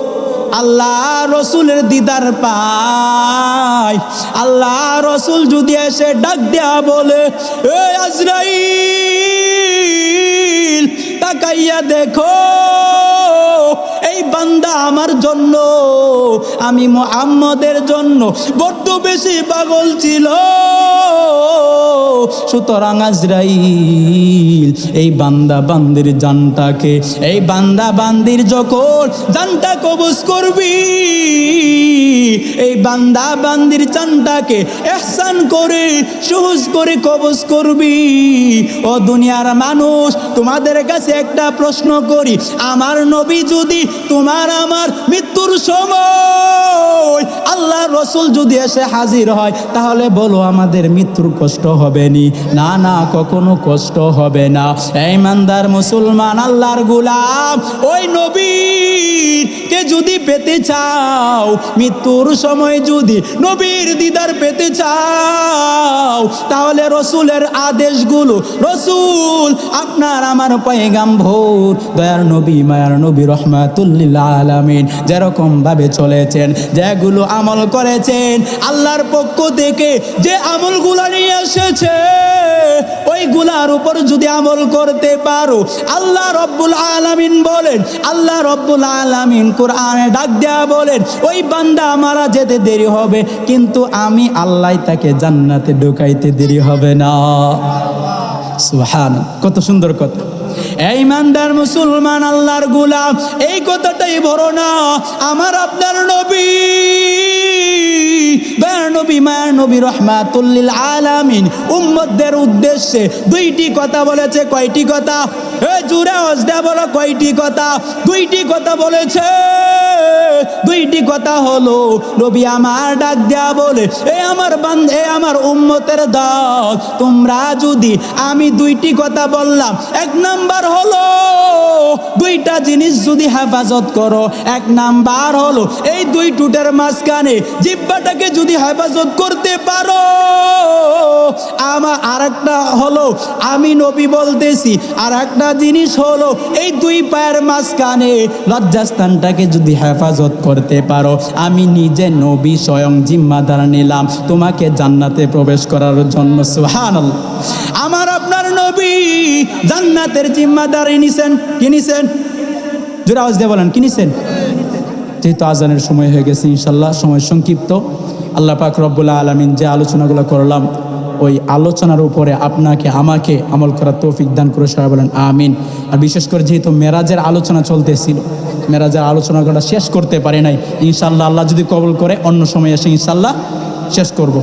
S1: আল্লাহ রসুলের দিদার পায়, আল্লাহ রসুল যদি এসে ডাক দেয়া বলে এ আজরাইল তাকাইয়া দেখো এই বান্দা আমার জন্য, আমি মুহাম্মদের জন্য বড্ড বেশি পাগল ছিল, সুতরাং আজরাইল এই বান্দা বান্দির জানটাকে, এই বান্দা বান্দির যখন জানটা কবজ করবি, এই বান্দা বান্দির জানটাকে ইহসান করে সহজ করে কবজ করবি। ও দুনিয়ার মানুষ, তোমাদের কাছে একটা প্রশ্ন করি, আমার নবী যদি তোমার আমার মৃত্যুর সময় আল্লাহ রসুল যদি এসে হাজির হয়, তাহলে বলো আমাদের মৃত্যুর কষ্ট হবে নি? না না, কখনো কষ্ট হবে না। এই ইমানদার মুসলমান আল্লাহর গোলাম, ওই নবীকে যদি পেতে চাও, মৃত্যুর সময় যদি নবীর দিদার পেতে চাও, তাহলে রসুলের আদেশগুলো, রসুল আপনার আমার পয়গাম্বর দয়ার নবী মায়ার নবী রহমাতুল লিল আলামিন যেরকম ভাবে চলেছেন, যেগুলো আমল করেছেন, আল্লাহর পক্ষ থেকে যে আমলগুলো নিয়ে এসেছে ওইগুলার উপর যদি আমল করতে পারো, আল্লাহ রব্বুল আলামিন বলেন, আল্লাহ রব্বুল আলামিন কোরআনে ডাক দেয়া বলেন, ওই বান্দা মারা যেতে দেরি হবে কিন্তু আমি আল্লাহ তাকে জান্নাতে ঢুকাইতে দেরি হবে না। সুবহানাল্লাহ, কত সুন্দর কথা। এই ইমানদার মুসলমান আল্লাহর গোলাম, এই কথাটাই বড় না। আমার আপনার নবী দয়ার নবী মায়ার নবী রহমাতুল লিল আলামিন উম্মতদের উদ্দেশ্যে দুইটি কথা বলেছে। কয়টি কথা? জোরে আওয়াজ দেয়া বলো, কয়টি কথা? দুইটি কথা বলেছে। দুইটি কথা হলো, নবী আমার ডাক দেয়া বলে, আমার উম্মতের দল, তোমরা যদি আমি দুইটি কথা বললাম, এক নাম্বার হলো দুইটা জিনিস যদি হেফাজত করো, এক নাম্বার হলো এই দুই টুটের মাঝখানে জিহ্বাটাকে যদি হেফাজত করতে পারো, আমার আরেকটা হলো আমি নবী বলতেছি, আর একটা জিনিস হলো এই দুই পায়ের মাঝখানে লজ্জাস্থানটাকে যদি হেফাজত করতে পারো, আমি নিজে নবী স্বয়ং জিম্মাদার নিলাম তোমাকে জান্নাতে প্রবেশ করার জন্য। সুবহানাল্লাহ, আমার আপনার নবী জান্নাতের জিম্মাদারি নিছেন। কি নিছেন? জোরে আওয়াজ দিয়ে বলেন, কি নিছেন? যেহেতু আজানের সময় হয়ে গেছে, ইনশাল্লাহ সময় সংক্ষিপ্ত, আল্লাহ পাক রব্বুল আলামিন যে আলোচনাগুলো করলাম ওই আলোচনার উপরে আপনাকে আমাকে আমল করার তৌফিক দান করে, সবাই বলেন আমিন। আর বিশেষ করে যেহেতু মেরাজের আলোচনা চলতেছিল, মেরাজের আলোচনাগুলো শেষ করতে পারি নাই, ইনশাল্লাহ আল্লাহ যদি কবুল করে অন্য সময় এসে ইনশাল্লাহ শেষ করব।